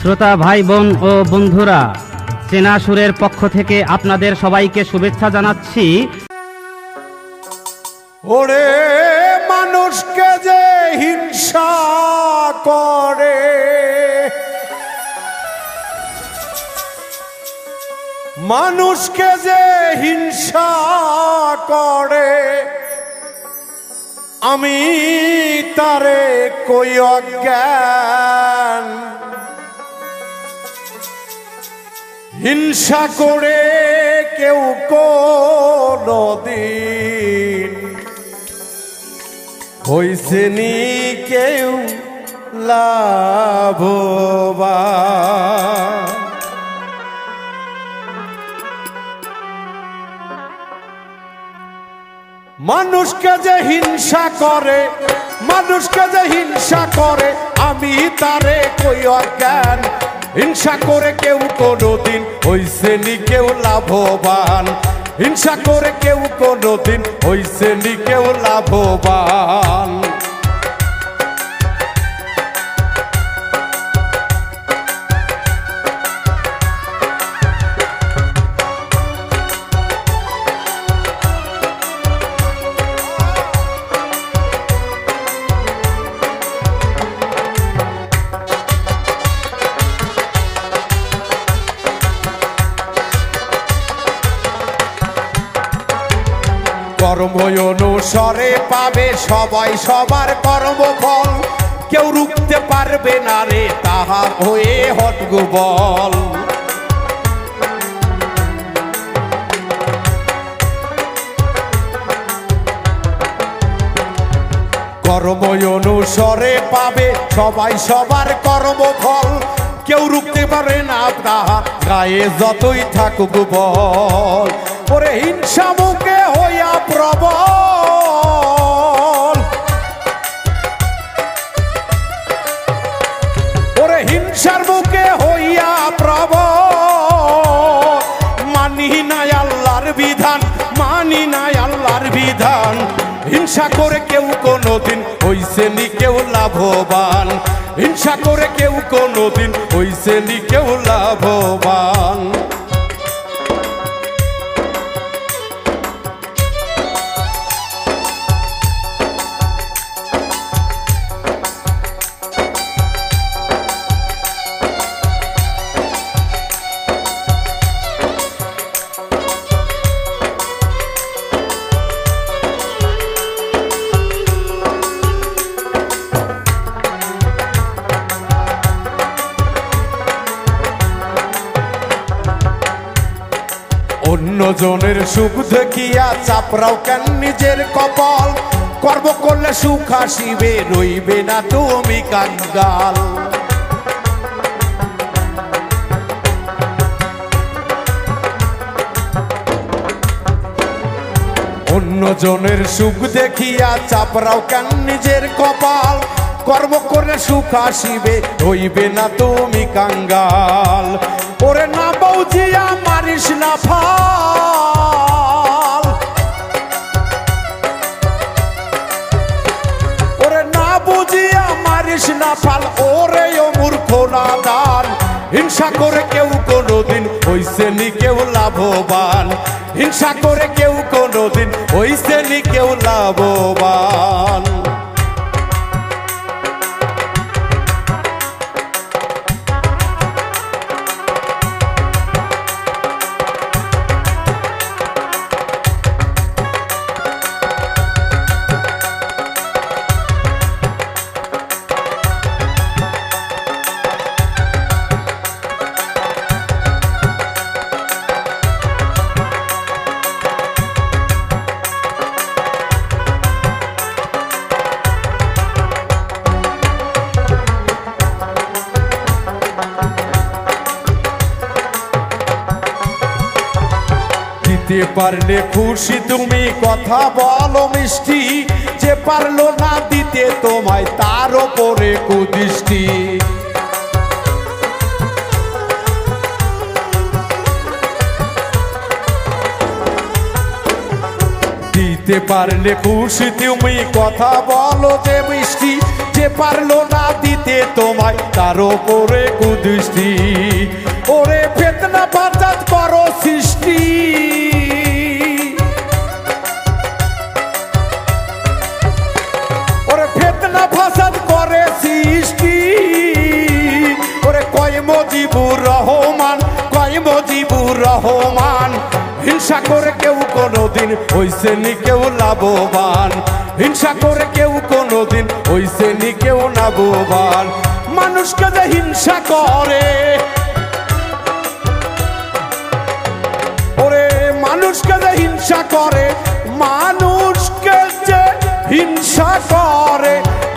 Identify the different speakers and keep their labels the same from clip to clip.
Speaker 1: শ্রোতা ভাই বোন ও বন্ধুরা, চেনা সুরের পক্ষ থেকে আপনাদের সবাইকে শুভেচ্ছা জানাচ্ছি।
Speaker 2: ওরে মানুষকে যে হিংসা করে, মানুষকে যে হিংসা করে, আমি তারে কই অজ্ঞান। হিংসা করে কেউ কোনদিন হইছে নি কেউ লাভবান। মানুষকে যে হিংসা করে, মানুষকে যে হিংসা করে, আমি তারে কই অজ্ঞান। হিংসা করে কেউ কোনদিন হইছে নি কেউ লাভবান। হিংসা করে কেউ কোনদিন হইছে নি কেউ লাভবান। কর্ম অনুসারে পাবে সবাই সবার কর্মফল, কেউ রুখতে পারবে না রে তাহার হয়ে হট্টগোল। কর্ম অনুসারে পাবে সবাই সবার কর্মফল, কেউ রুখতে পারে না তাহার গায়ে যতই থাকুক বল। ওরে হিংসা মুখে হইয়া প্রবল, ওরে হিংসার মুখে হইয়া প্রবল। মানি নাই আল্লাহর বিধান, মানি নাই আল্লাহর বিধান। হিংসা করে কেউ কোনদিন হইছে নি কেউ লাভবান। হিংসা করে কেউ কোনদিন হইছে নি কেউ লাভবান। অন্যজনের সুখ দেখিয়া চাপড়াও কেন নিজের কপাল। কর্ম করলে সুখ আসিবে, রইবে না তুমি কাঙ্গাল। অন্যজনের সুখ দেখিয়া চাপড়াও কেন নিজের কপাল। কর্ম করলে সুখ আসিবে, রইবে না তুমি কাঙ্গাল। ওরে না বৌজিয়া মারিস না ফাল, ওরে না বুঝিয়া মারিস না ফাল। ওরে ও মূর্খ নাদান, হিংসা করে কেউ কোনদিন হইছে নি কেউ লাভবান। হিংসা করে কেউ কোনদিন হইছে নি কেউ লাভবান। দিতে পারলে খুশি তুমি কথা বলো মিষ্টি, যে পারলো না দিতে তোমায় তার ওপরে কুদৃষ্টি। দিতে পারলে খুশি তুমি কথা বলো যে মিষ্টি, যে সে পারলো না দিতে তোমায়, তার ওপরে কুদৃষ্টি। ওরে ফিতনা ফাসাদ করো সৃষ্টি, ওরে ফিতনা ফাসাদ করে সৃষ্টি। ওরে কয় মুজিবুর রহমান, কয় মুজিবুর রহমান। হিংসা করে কেউ কোনোদিন হইছে নি কেউ লাভবান, হিংসা করে কেউ কোনোদিন হইছে নি কেউ লাভবান। মানুষকে যে হিংসা করে, ওরে মানুষকে যে হিংসা করে, মানুষকে যে হিংসা করে,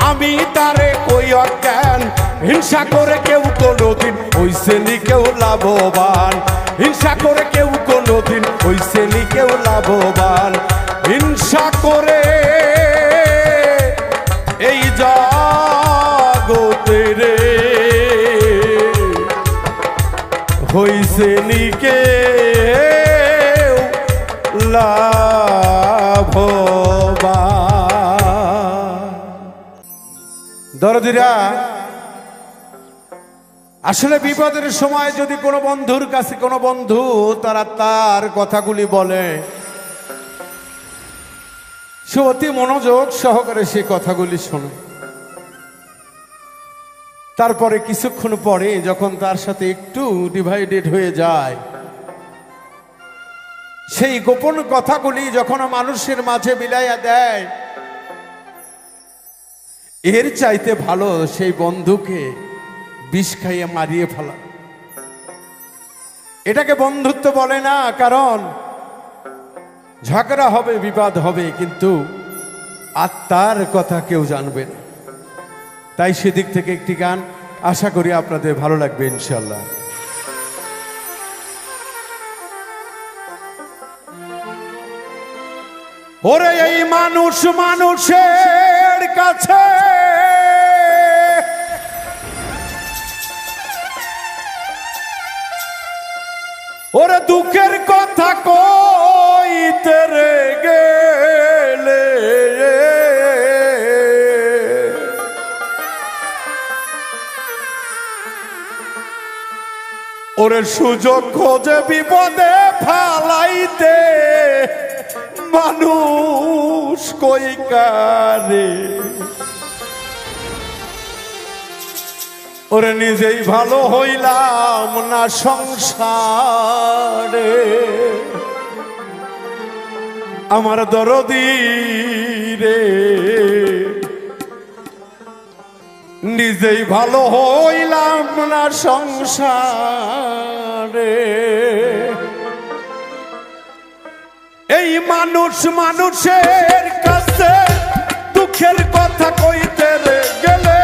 Speaker 2: আমি তারে কই অজ্ঞান। হিংসা করে কেউ কোনোদিন হইছে নি কেউ লাভবান, হিংসা করে কেউ কোনোদিন হইছে নি কেউ লাভবান। হিংসা করে এই জগতে রে হইছে নি কেউ লাভবান। দরদিরা, আসলে বিপদের সময় যদি কোনো বন্ধুর কাছে কোনো বন্ধু তার কথাগুলি বলে, সে অতি মনোযোগ সহকারে সে কথাগুলি শোনে। তারপরে কিছুক্ষণ পরে যখন তার সাথে একটু ডিভাইডেড হয়ে যায়, সেই গোপন কথাগুলি যখন মানুষের মাঝে বিলাইয়া দেয়, এর চাইতে ভালো সেই বন্ধুকে বিষ খাইয়ে মারিয়ে ফেলা। এটাকে বন্ধুত্ব বলে না, কারণ ঝগড়া হবে, বিবাদ হবে, কিন্তু আত্মার কথা কেউ জানবে না। তাই সেদিক থেকে একটি গান আশা করি আপনাদের ভালো লাগবে ইনশাল্লাহ। ওরে এই মানুষ মানুষের কাছে ওরে দুঃখের কথা কইতে রে গেলে, ওরে সুযোগ খোঁজে বিপদে ফালাইতে মানুষ কই কারে। ওরে নিজেই ভালো হইলাম না সংসারে, আমার দরদি রে নিজেই ভালো হইলাম না সংসারে। এই মানুষ মানুষের কাছে দুঃখের কথা কইতে রে গেলে,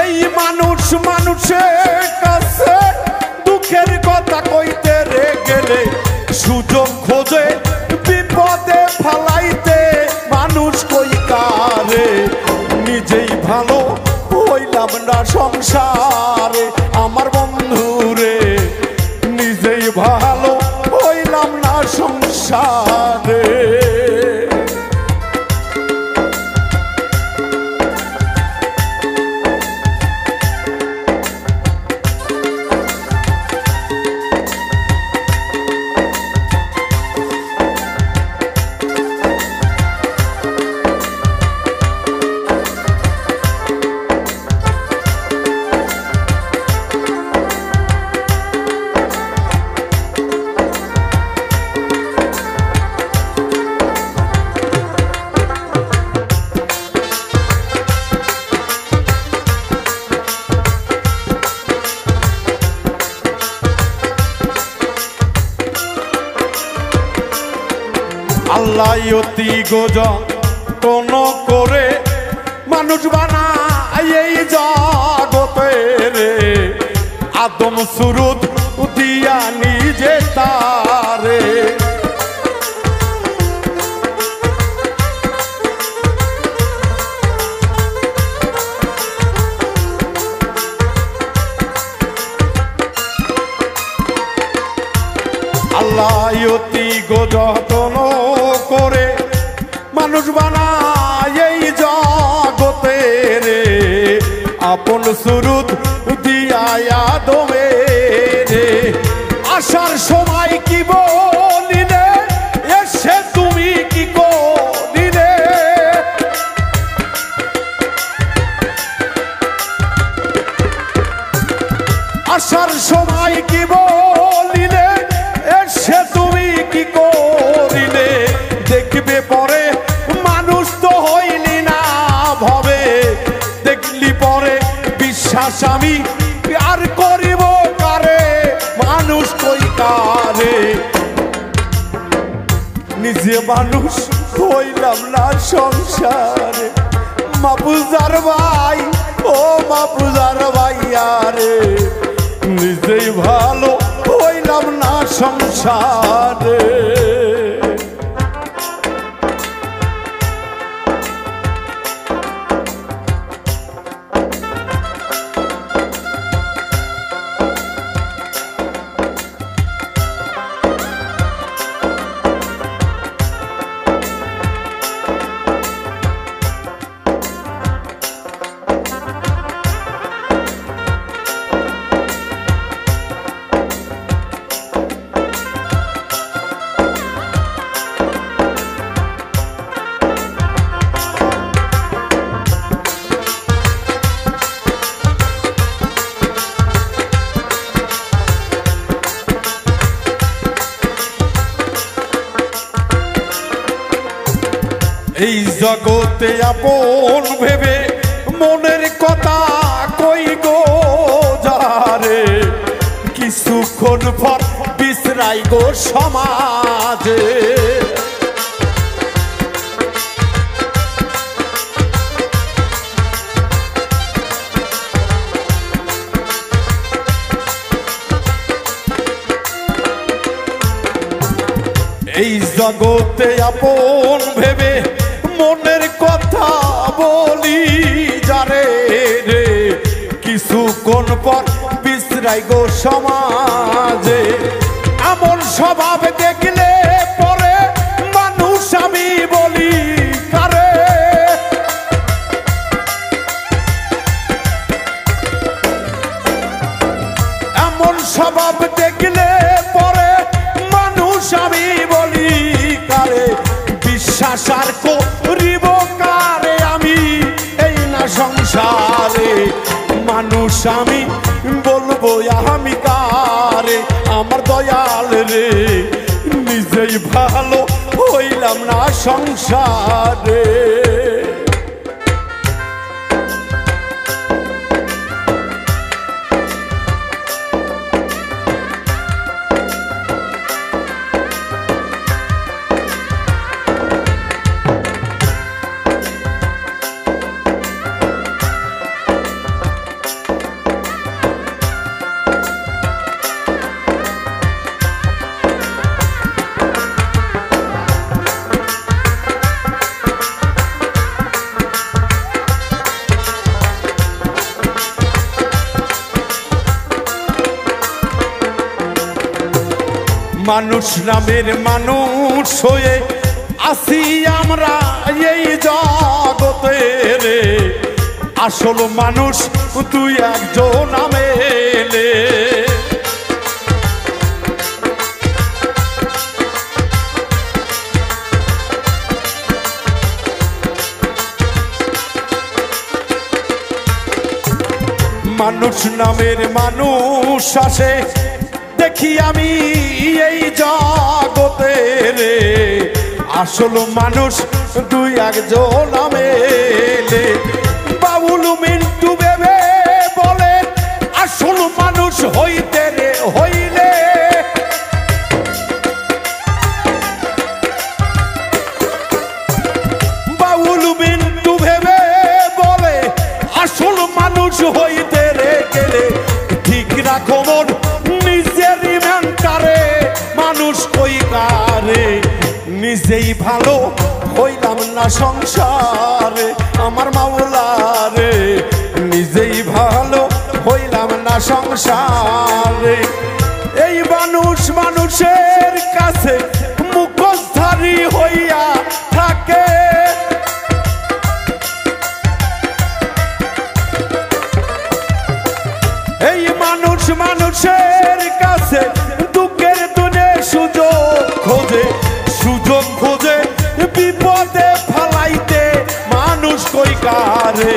Speaker 2: এই মানুষ মানুষের কাছে দুঃখের কথা কইতে রে গেলে, সুযোগ খোঁজে বিপদে ফালাইতে মানুষ কই কারে। নিজেই ভালো হইলাম না সংসারে, আমার বন্ধু রে নিজেই ভালো হইলাম না সংসারে। আল্লাহ অতি গোজন করে মানুষ বানায় এই জগতে রে, আদম সুরুদ দিয়া নিজে তারে। আল্লাহ অতি গোজন সুরুদ দিয়া দমে রে আসার সময় কি বলিলে এসে তুমি কি করিলে আসার সময় কি বলিলে এসে তুমি কি করিলে দেখবে পরে মানুষ তো হইলি না ভবে দেখলি পরে বিশ্বাস আমি আর করিব কারে মানুষ কই কারে নিজে মানুষ হইলাম না সংসারে মাপুজার ভাই ও মাপুজার ভাইয়ারে নিজেই ভালো হইলাম না সংসারে এই জগতে আপন ভেবে মনের কথা কই গো যারে কিছুক্ষণ পর বিশ্রাই গো সমাজে এই জগতে আপন ভেবে মনের কথা বলি যারে রে কিছুক্ষণ পর বিশ্রাই গো সমাজে এমন স্বভাব দেখলে পরে মানুষ আমি বলি কারে এমন স্বভাব দেখলে পরে মানুষ আমি বলি কারে বিশ্বাস আর করিব কারে আমি এই না সংসারে মানুষ আমি বলবো আমি কারে আমার দয়াল রে নিজেই ভালো হইলাম না সংসারে মানুষ নামের মানুষ হয়ে আসি আমরা এই জগতে রে আসল মানুষ তুই একজন মেলে মানুষ নামের মানুষ আসে দেখি আমি এই জগতে রে আসল মানুষ দুই একজন মেলে বাবুল মিন্টু ভেবে বলে আসল মানুষ হইতে রে হইলে বাবুল মিন্টু ভেবে বলে আসল মানুষ হইতে রে গেলে ঠিক রাখো মন নিজের ইমানটারে মানুষ কই কারে নিজেই ভালো হইলাম না সংসারে আমার মাওলারে নিজেই ভালো হইলাম না সংসারে এই মানুষ মানুষের কাছে মুখোশধারী হইয়া থাকে মানুষের কাছে দুঃখের দিনে সুযোগ খোঁজে বিপদে ফালাইতে মানুষ কই কারে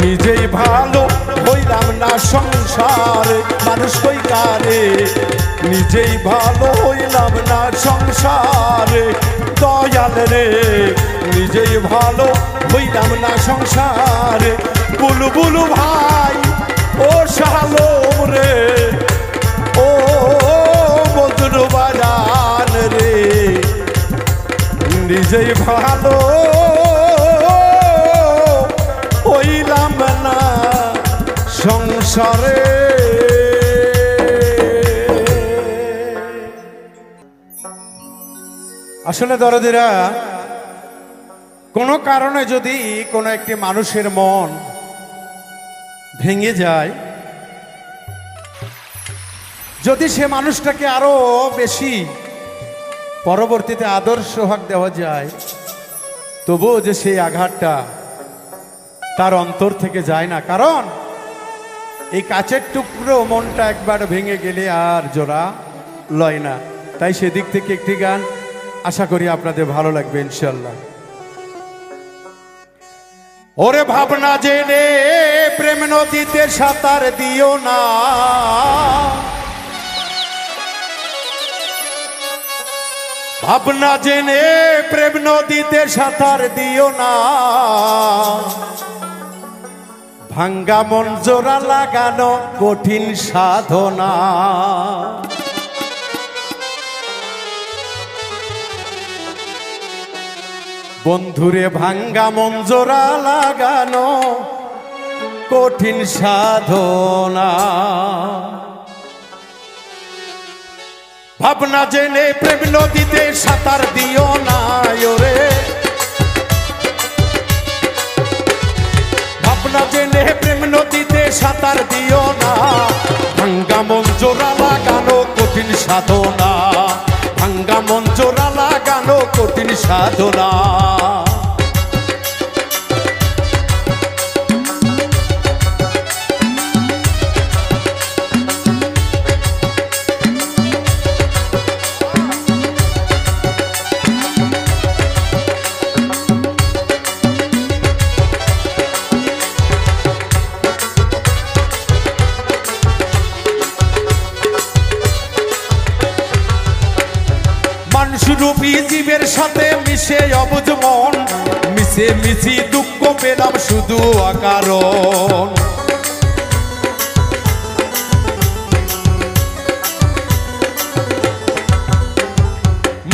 Speaker 2: নিজেই ভালো হইলাম না সংসারে মানুষ কই কারে নিজেই ভালো হইলাম না সংসারে দয়াল রে নিজেই ভালো হইলাম না সংসারে বুলবুল ভাই ও শালম রে ও মজনু বাজান রে নিজেই ভালো হইলাম না সংসারে। আসলে দরদিরা, কোনো কারণে যদি কোনো একটি মানুষের মন ভেঙে যায়, যদি সে মানুষটাকে আরো বেশি পরবর্তীতে আদর সোহাগ দেওয়া যায়, তবুও যে সেই আঘাতটা তার অন্তর থেকে যায় না, কারণ এই কাচের টুকরো মনটা একবার ভেঙে গেলে আর জোড়া লয় না। তাই সেদিক থেকে একটি গান আশা করি আপনাদের ভালো লাগবে ইনশাল্লাহ। ওরে ভাবনা জেনে প্রেম নদীতে সাঁতার দিও না, ভাবনা জেনে প্রেম নদীতে সাঁতার দিও না, ভাঙ্গা মন জোড়া লাগানো কঠিন সাধনা। বন্ধুরে ভাঙ্গা মন জোড়া লাগানো কঠিন সাধনা। ভাবনা জেনে প্রেম নদীতে সাঁতার দিও না ওরে, ভাবনা জেনে প্রেম নদীতে সাঁতার দিও না, ভাঙ্গা মন জোড়া লাগানো কঠিন সাধনা, ভাঙ্গা মন জোড়া লাগানো কঠিন সাধনা। রূপী জীবের সাথে মিশে অবুঝ মন, মিশে মিশি দুঃখ পেলাম শুধু অকারণ।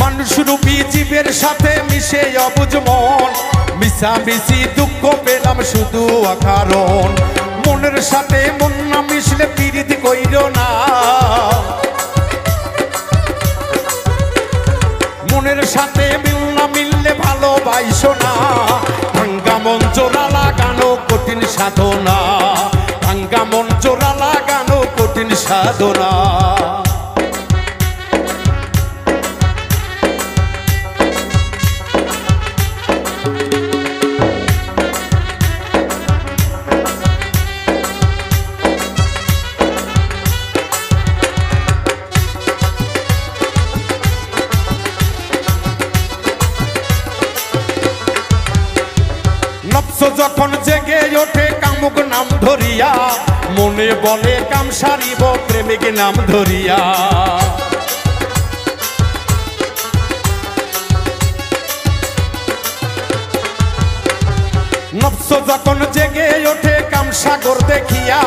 Speaker 2: মানুষ রূপী জীবের সাথে মিশে অবুঝ মন, মিশামিশি দুঃখ পেলাম শুধু অকারণ। মনের সাথে মন না মিশলে প্রীতি কইর না, মনের সাথে মিল না মিললে ভালোবাসো না, ভাঙ্গা মন জোড়া লাগানো কঠিন সাধনা, ভাঙ্গা মন জোড়া লাগানো কঠিন সাধনা। যখন জেগে ওঠে কামুক নাম ধরিয়া, মনে বলে কাম সারিব প্রেমিক নাম ধরিয়া। নফস যখন জেগে ওঠে কাম সাগর দেখিয়া,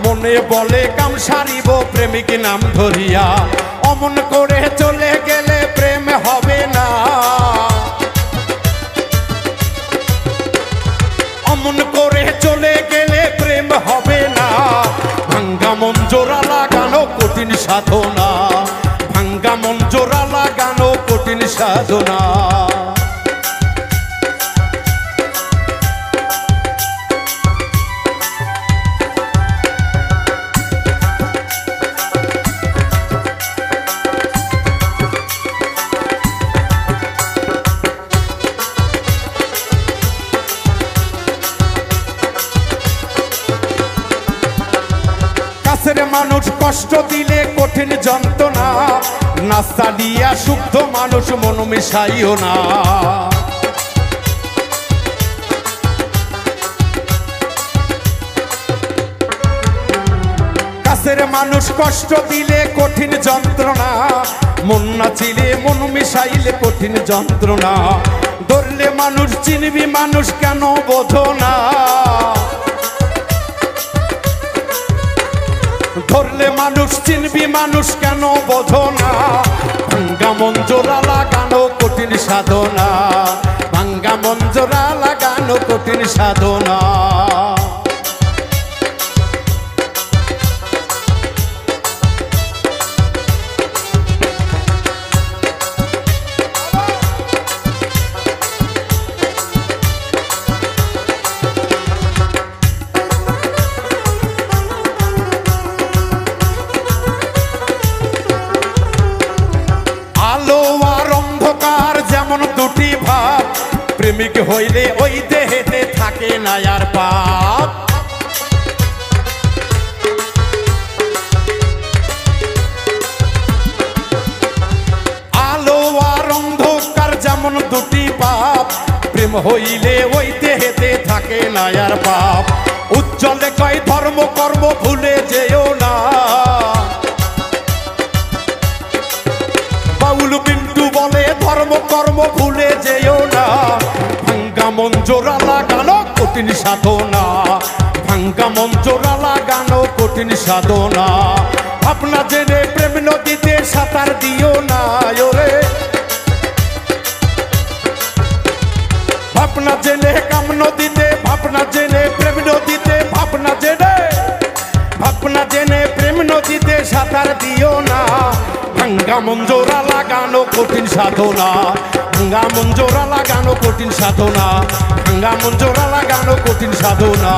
Speaker 2: মনে বলে কাম সারিব প্রেমিক নাম ধরিয়া। অমন করে চলে গেলে প্রেম হবে না, অমন করে চলে গেলে প্রেম হবে না। ভাঙ্গা মন জোড়া লাগানো কঠিন সাধনা, ভাঙ্গা মন জোড়া লাগানো কঠিন সাধনা। কাছের মানুষ কষ্ট দিলে কঠিন যন্ত্রণা, নাস্তা দিয়া শুদ্ধ মানুষ মন মিশাইও না। কাছের মানুষ কষ্ট দিলে কঠিন যন্ত্রণা, মন নাচিলে মন মিশাইলে কঠিন যন্ত্রণা। ধরলে মানুষ চিনবি মানুষ কেন বোঝো না, ধরলে মানুষ চিনবি মানুষ কেন বোঝো না। ভাঙ্গা মন জোড়া লাগানো কঠিন সাধনা, ভাঙ্গা মন জোড়া লাগানো কঠিন সাধনা। দুটি ভাব প্রেমিক হইলে ওই দেহেতে থাকে না আর পাপ। আলো আর অন্ধকার যেমন দুটি পাপ, প্রেম হইলে ওই দেহেতে থাকে না আর পাপ। উজ্জ্বলে কয় ধর্ম কর্ম ভুলে যেও না, বাউল বিন্দু বলে ধর্ম কর্ম ভুলে যেও না। ভাঙ্গা মন জোড়া লাগানো কঠিন সাধনা, ভাঙ্গা মন জোড়া লাগানো কঠিন সাধনা। ভাবনা জেনে প্রেম নদীতে সাঁতার দিও না ওরে, ভাবনা জেনে কাম নদীতে, ভাবনা জেনে প্রেম নদীতে, ভাবনা জেনে প্রেম নদীতে সাঁতার দিও না। ভাঙ্গা মন জোড়া লাগানো কঠিন সাধনা, ভাঙ্গা মন জোড়া লাগানো কঠিন সাধনা, ভাঙ্গা মন জোড়া লাগানো কঠিন সাধনা।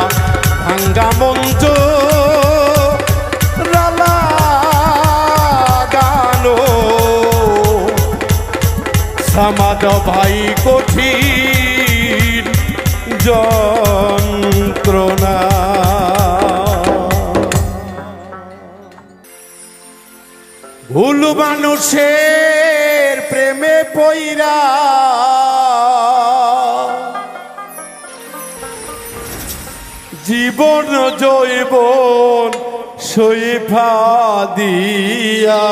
Speaker 2: ভাঙ্গা মন জোড়া লাগানো সমাদ ভাই কঠিন যন্ত্রণা। ভুল মানুষের প্রেমে পইরা জীবন জৈবন সইফা দিয়া,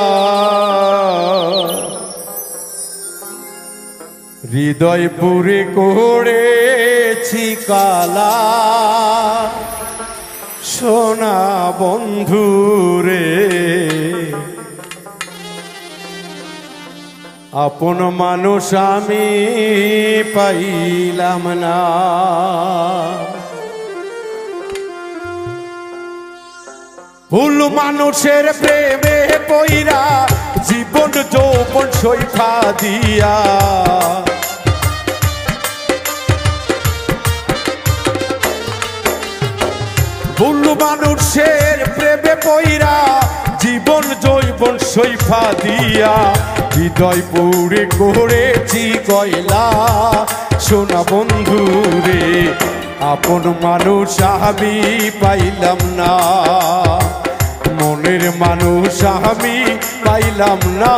Speaker 2: হৃদয় পুরে করেছি কালা সোনা বন্ধুরে। আপন মানুষ আমি পাইলাম না, ভুল মানুষের প্রেমে পইরা জীবন যৌবন সইফা দিয়া, ভুল মানুষের প্রেমে পইরা জীবন যৌবন সইফা দিয়া, হৃদয় পুরে করেছি কয়লা সোনা বন্ধুরে। আপন মানুষ আমি পাইলাম না, মনের মানুষ আমি পাইলাম না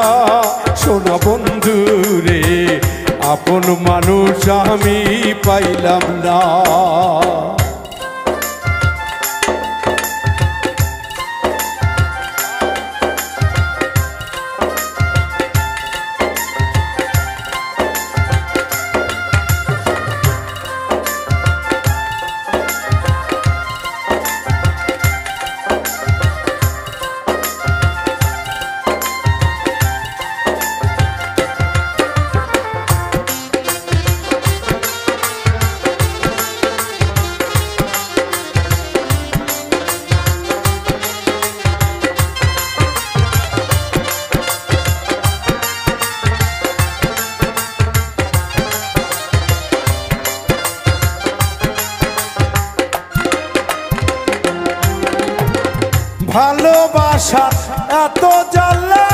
Speaker 2: সোনা বন্ধুরে। আপন মানুষ আমি পাইলাম না। ভালোবাসা এত জ্বালা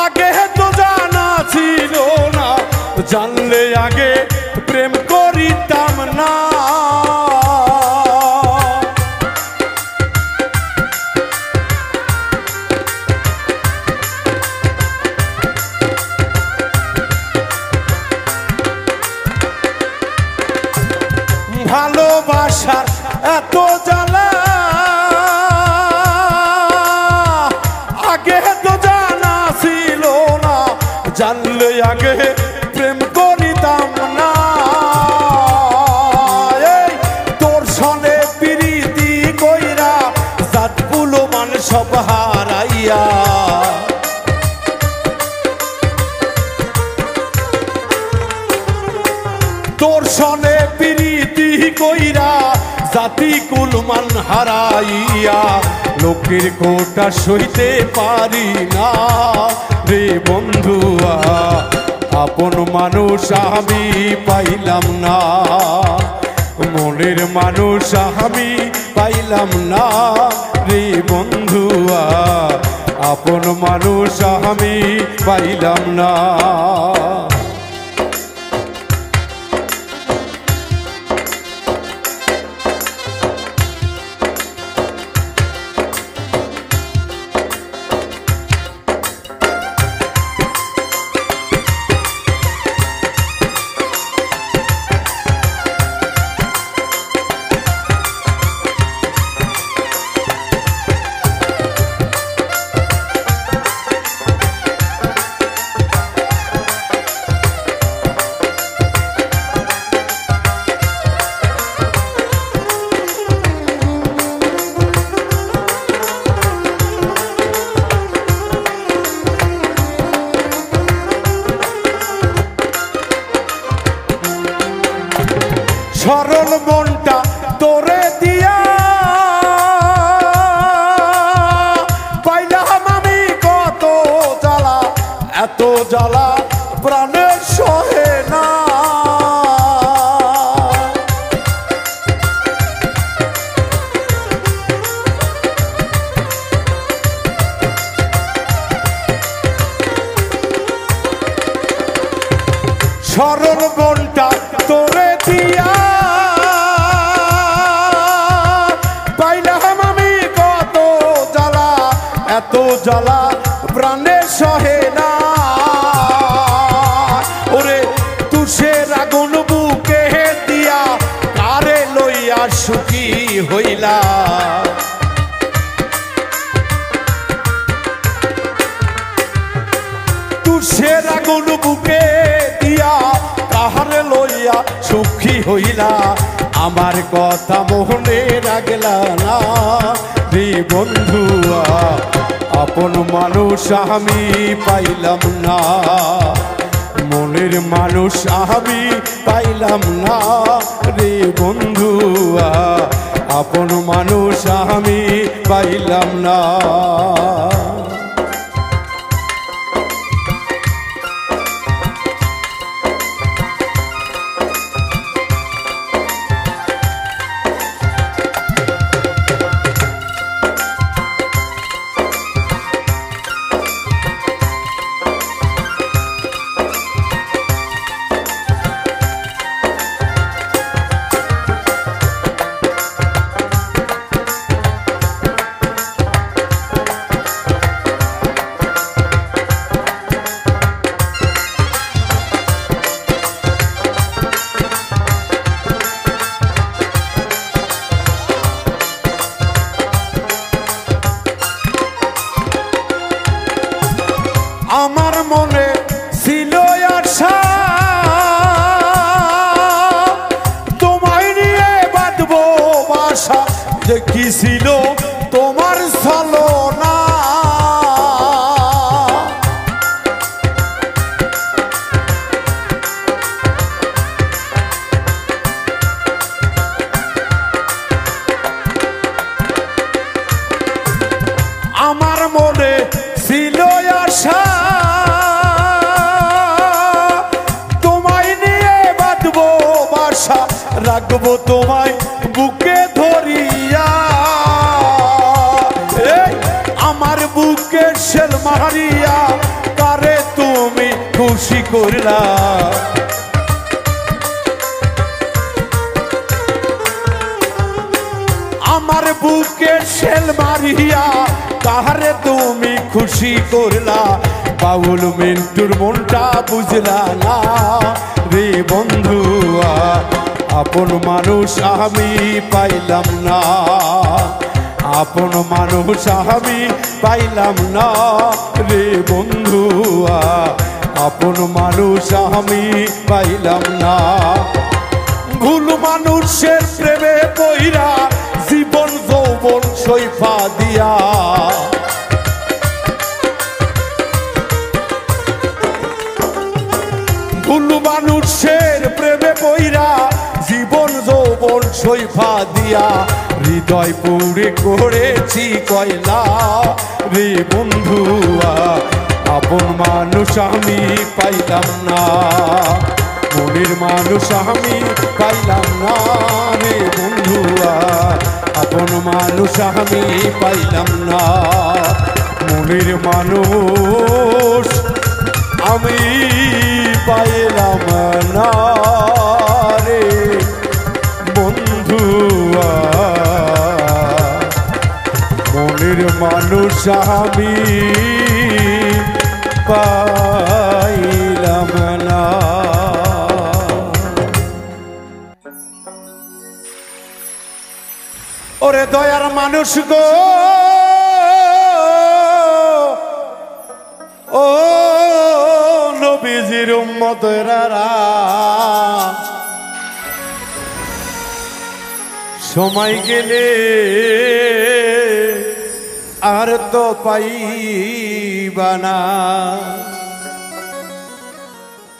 Speaker 2: আগে তো জানা ছিল না, জানলে আগে প্রেম করিতাম না। আসার এত জ্বালা আগে তো জানা ছিল না, জানলে আগে প্রেম করিতাম না। এই তোর সনে প্রীতি কইরা জাত পুলো মান সব হারাইয়া, তোর সনে প্রীতি কইরা জাতি কুলমান হারাইয়া, লোকের কোটা সইতে পারি না রে বন্ধুয়া, আপন মানুষ আমি পাইলাম না, মনের মানুষ আমি পাইলাম না রে বন্ধুয়া, আপন মানুষ আমি পাইলাম না। সরল মনটা তোরে দিয়া পাইলাম আমি কত জ্বালা, এত জ্বালা প্রাণে সহে না। সরল মনটা তোরে দিয়া পাইলাম আমি কত জ্বালা, এত জ্বালা প্রাণে সহে না। ওরে তুষের আগুন বুকে দিয়া কারে লইয়া সুখী হইলা, তুষের আগুন বুকে দিয়া কাহারে লইয়া সুখী হইলা, আমার কথা মোহনে রাখলা না রে বন্ধুয়া, আপন মানুষ আমি পাইলাম না, মনের মানুষ আমি পাইলাম না রে বন্ধুয়া, আপন মানুষ আমি পাইলাম না। আমার মনে ছিল আশা তোমায় নিয়ে বাঁধবো বাসা, যে কি ছিল তোমার ছলনা, আমার মনে ছিল আশা তোমায় নিয়ে বাঁধবো বাসা, রাখবো তোমায় বুকে ধরিয়া, এই আমার বুকে শেল মারিয়া কারে তুমি খুশি করলা, আমার বুকে শেল মারিয়া কাহারে তুমি খুশি করলা, বাউল মিন্টুর মনটা বুঝলা না রে বন্ধুয়া, আপন মানুষ আমি পাইলাম না, আপন মানুষ আমি পাইলাম না রে বন্ধুয়া, আপন মানুষ আমি পাইলাম না। ভুল মানুষের প্রেমে পইরা জীবন যৌবন সইফা দিয়া, ভুল মানুষের প্রেমে পইরা জীবন যৌবন সইফা দিয়া, হৃদয় পুড়ে করেছি কয়লা রে বন্ধুয়া, আপন মানুষ আমি পাইলাম না, মনের মানুষ আমি পাইলাম না রে বন্ধুয়া, আপন মানুষ আমি পাইলাম না, মনের মানুষ আমি পাইলাম না রে বন্ধুয়া, মনের মানুষ আমি পাইলাম না। ওরে দয়ার মানুষ গো, ও নবীজির উম্মতেরা, সময় গেলে আর তো পাইবা না,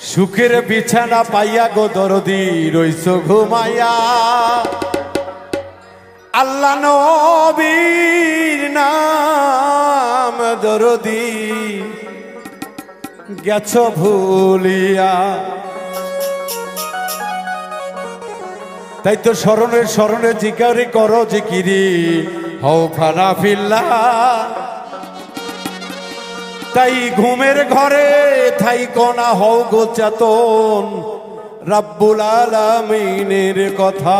Speaker 2: সুখের বিছানা পাইয়া গো দরদি রইছ ঘুমাইয়া, আল্লাহ নবীর নাম দরদি গেছ ভুলিয়া, তাই তো স্মরণে স্মরণে জিকারি করো জিকিরি হও ফানা ফিল্লা, তাই ঘুমের ঘরে থাই কণা হও গো চেতন রাব্বুল আলামিনের কথা,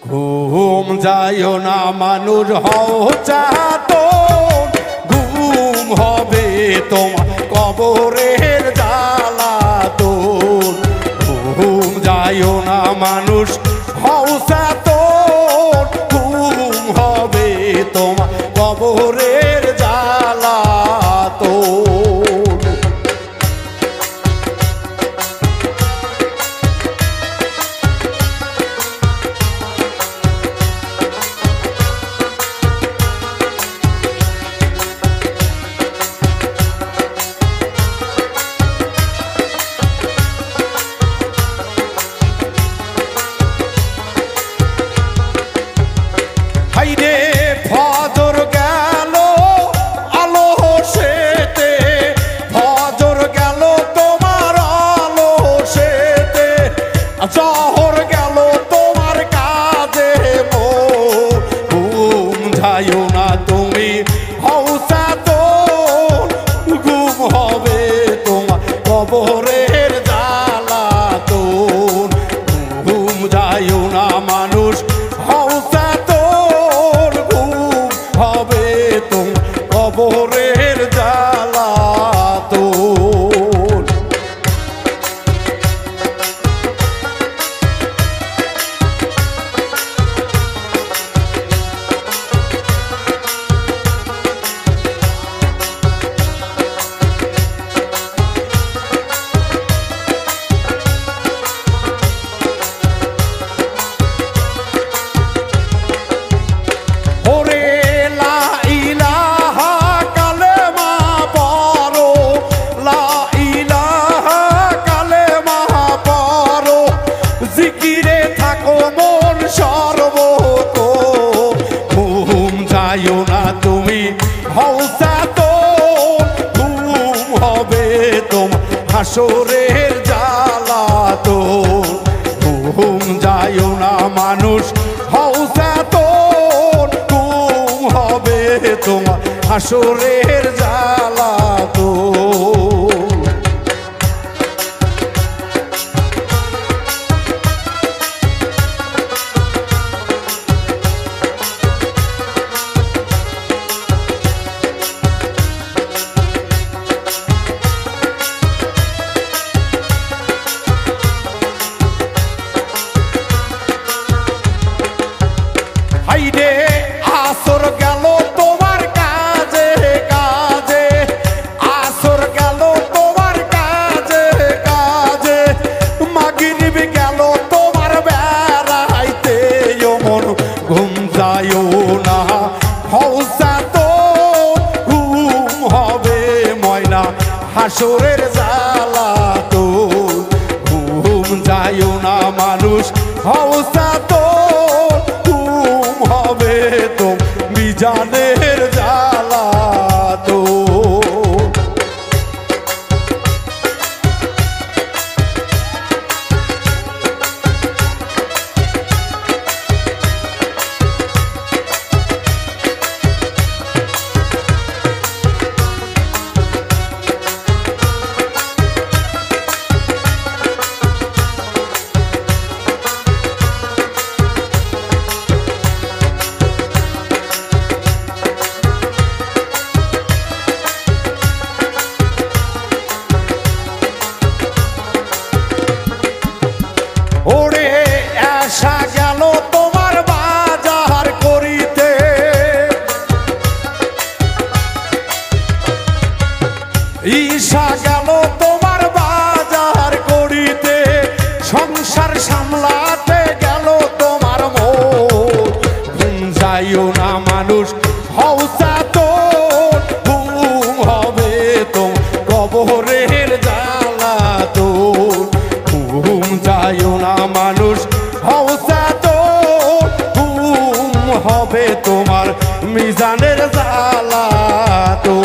Speaker 2: ঘুম যায়ও না মানুষ হও চেতন, ঘুম হবে তোমার কবরের জ্বালাতন, ঘুম যায়ও না মানুষ হও চেতন, ঘুম হবে তোমার কবরের জ্বালাতন। হাইরে ফজর গেল আলো সেতে, ফজর গেল তোমার আলো সেতে, জহর গেল তোমার কাজে মোর, ঘুম যাইও না তুমি হও চেতন, ঘুম হবে তোমার কবরের জ্বালাতন, ঘুম যাইও না মানুষ হও চেতন, ঘুম হবে তোমার কবরের জ্বালাতন। ওরে লা ইলাহা কালেমা পড়ো, লা ইলাহা কালেমা পড়ো, জিকিরে থাকো মন সর্বত, ঘুম যাইও না তুমি হও চেতন, ঘুম হবে তোমার হাসরের জ্বালাতন, ঘুম যাইও না মানুষ হও চেতন, ঘুম হবে তোমার হাসরের জ্বালাতন। হাসরের জ্বালা তো ঘুম যাইও না মানুষ হওসা তো ঘুম হবে তো মিজানের জ্বালা তো ওরে আসা গেল তোমার বাজার করিতে ঈশা গেল তোমার বাজার করিতে সংসার সামলাতে গেল তোমার মন ঘুম যাইও না মানুষ হওসা তো ঘুম হবে তো কবরের জ্বালা তো ঘুম যাইও না মানুষ হওসা তো ঘুম হবে তোমার মিজানের জ্বালা তো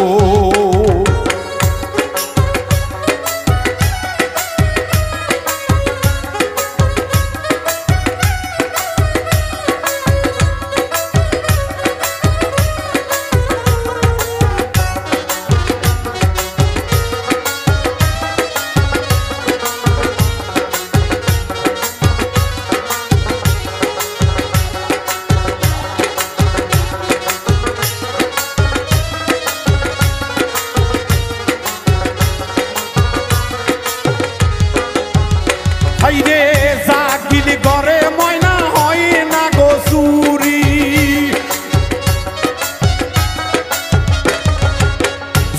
Speaker 2: হাইরে জাগিলি ঘরে ময়না হয় না গো চুরি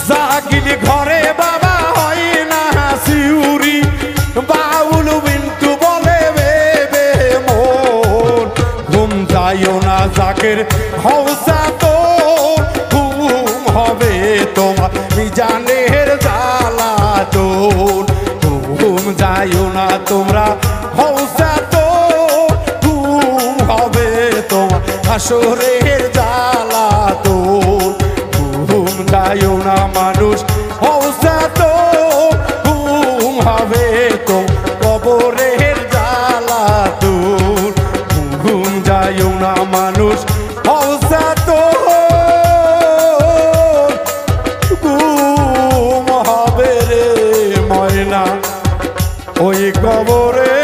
Speaker 2: জাগিলি ঘরে বাবা হয় না শিউরি বাউল বিন্তু বলে বেবে মোর ঘুম যাইও না জাকের হওসা তো ঘুম হবে তোমার মিজানের জ্বালা তো ঘুম যাইও না তোমরা হওসা তো ঘুম হবে তোমার হাসরের জ্বালা তো ঘুম যাইও না মানুষ হওসা তো ঘুম হবে তো কবরের জ্বালা তো ঘুম যাইও না মানুষ হওসা তো ঘুম হবে রে ময়না ওই কবরে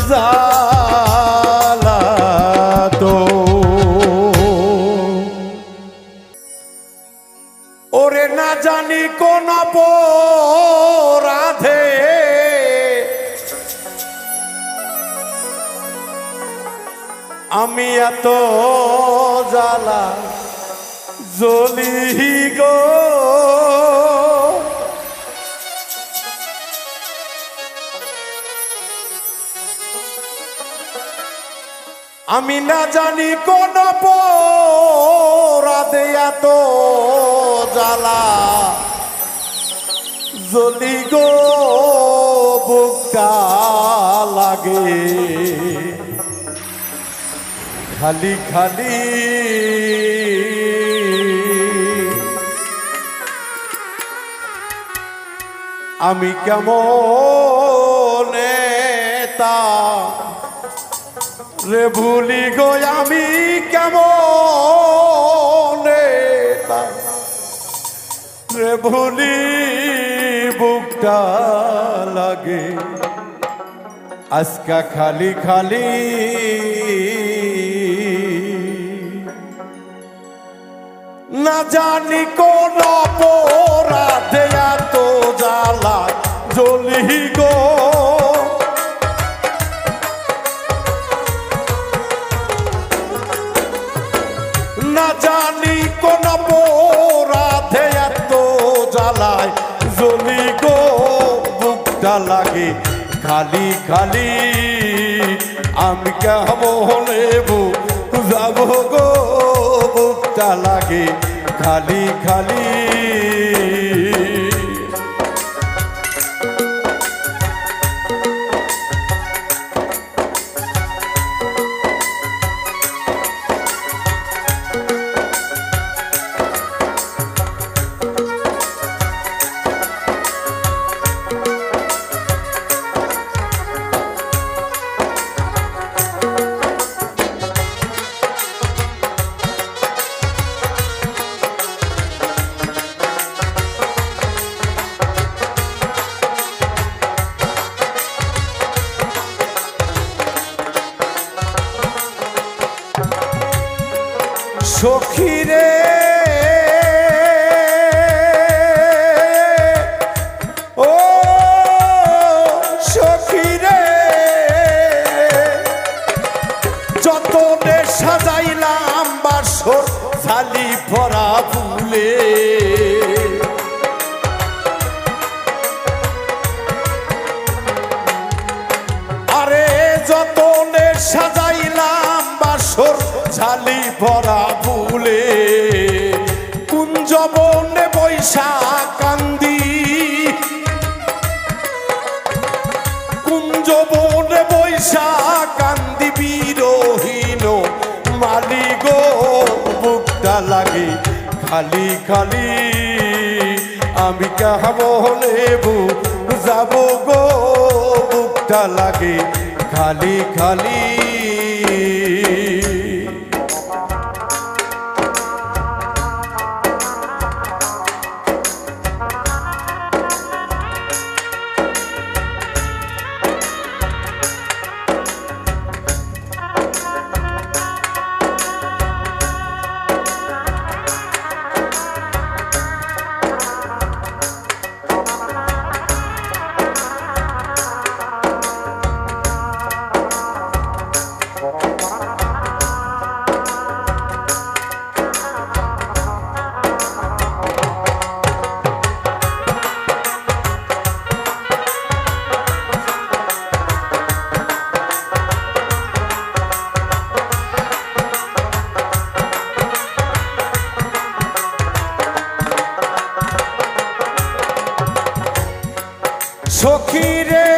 Speaker 2: জ্বালা তো ওরে না জানি কোন অপরাধে আমি এত জ্বালা জ্বলি গো আমি না জানি কোন অপরাধে এত জ্বালা জ্বলি গো বুকটা লাগে খালি খালি আমি কেমন তা রে ভুলি গো আমি কেমন তা রে ভুলি বুকটা লাগে আজকা খালি খালি না জানি কোন অপরাধে এত জ্বালা জ্বলি গো না জানি কোন অপরাধে এত জ্বালায় জ্বলি গো বুকটা লাগে খালি খালি আমি কেমন যাব গো বুকটা লাগে খালি খালি ঝালি ভরা ফুলে কুঞ্জ বনে বৈশা কান্দি কুঞ্জ বনে বৈশা কান্দি বিরহীন মালি গো বুকটা লাগে খালি খালি আমি কেমনে যাব গো বুকটা লাগে খালি খালি সখী রে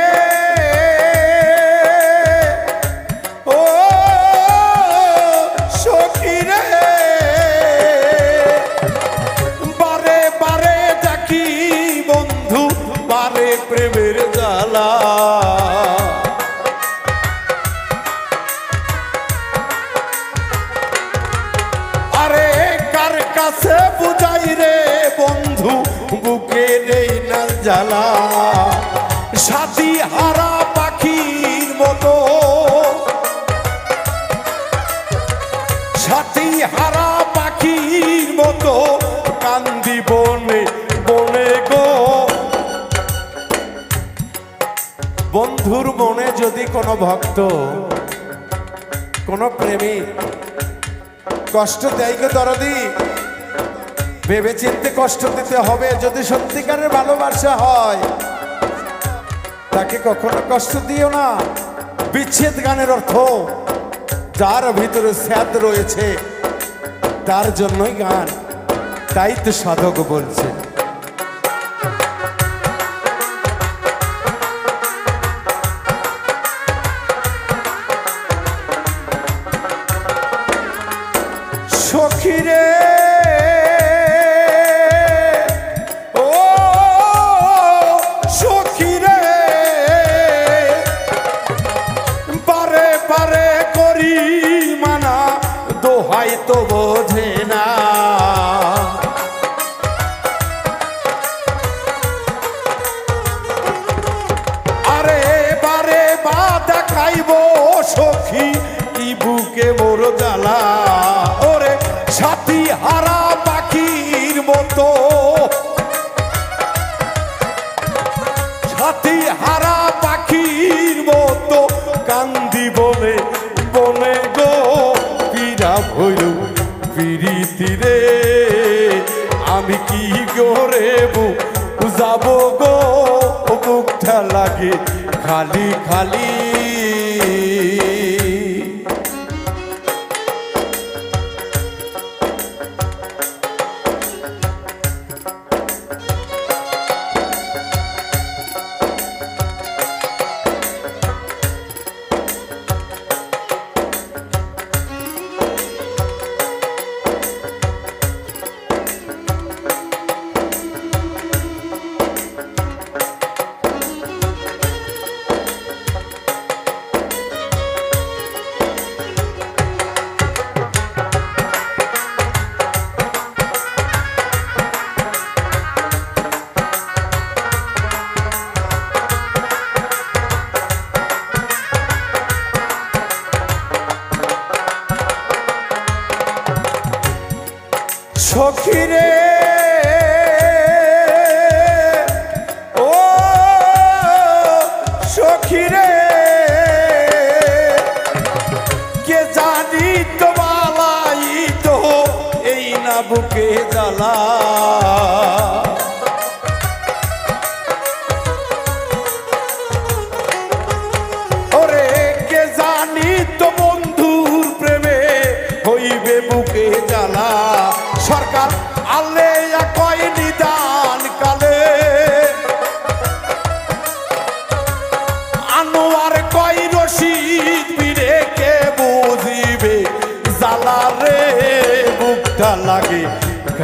Speaker 2: ও সখী রে বারে বারে দেখি বন্ধু বারে প্রেমের জ্বালা আরে কার কাছে বুঝাই রে বন্ধু বুকে নেই না জ্বালা সাথী হারা পাখির মতো সাথী হারা পাখির মতো কান্দি বনে বনে গো বন্ধুর মনে যদি কোনো ভক্ত কোনো প্রেমিক কষ্ট দেয় গো দরদি ভেবে চিনতে কষ্ট দিতে হবে যদি সত্যিকারের ভালোবাসা হয় তাকে কখনো কষ্ট দিও না বিচ্ছেদ গানের অর্থ যার ভিতরে স্যাদ রয়েছে তার জন্যই গান তাই তো সাধক বলছে সখী রে দোহাই তো বোঝে না আরে বারে বা দেখাইব সখী কি বুকে মোর জ্বালা ওরে সাথী হারা পাখির মতো সাথী হারা পাখির মতো কান্দি বলে বনে গো ভৈর পিরিতি রে আমি কি করে যাব গো বুকটা লাগে খালি খালি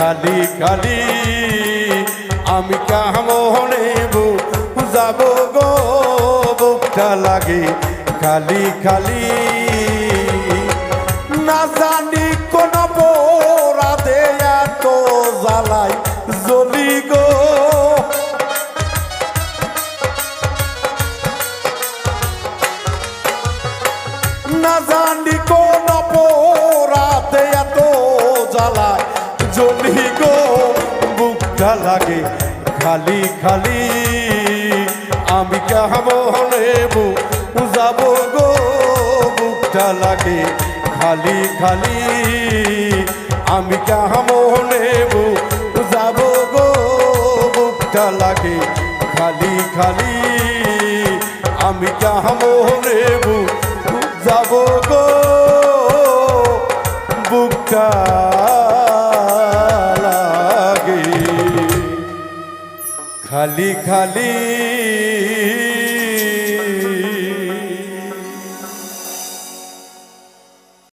Speaker 2: খালি খালি আমি কেমনে যাব গো বুকটা লাগে খালি খালি না জানি কোন পোরাদে এত জ্বালাই জ্বলি গো না জানি কোন পোরাদে এত জ্বালাই জ্বলি গো বুকটা লাগে খালি খালি আমি কেমনে যাব গো বুকটা লাগে খালি খালি আমি কেমনে যাব গো বুকটা লাগে খালি খালি আমি কেমনে যাব গো বুকটা লাগে খালি খালি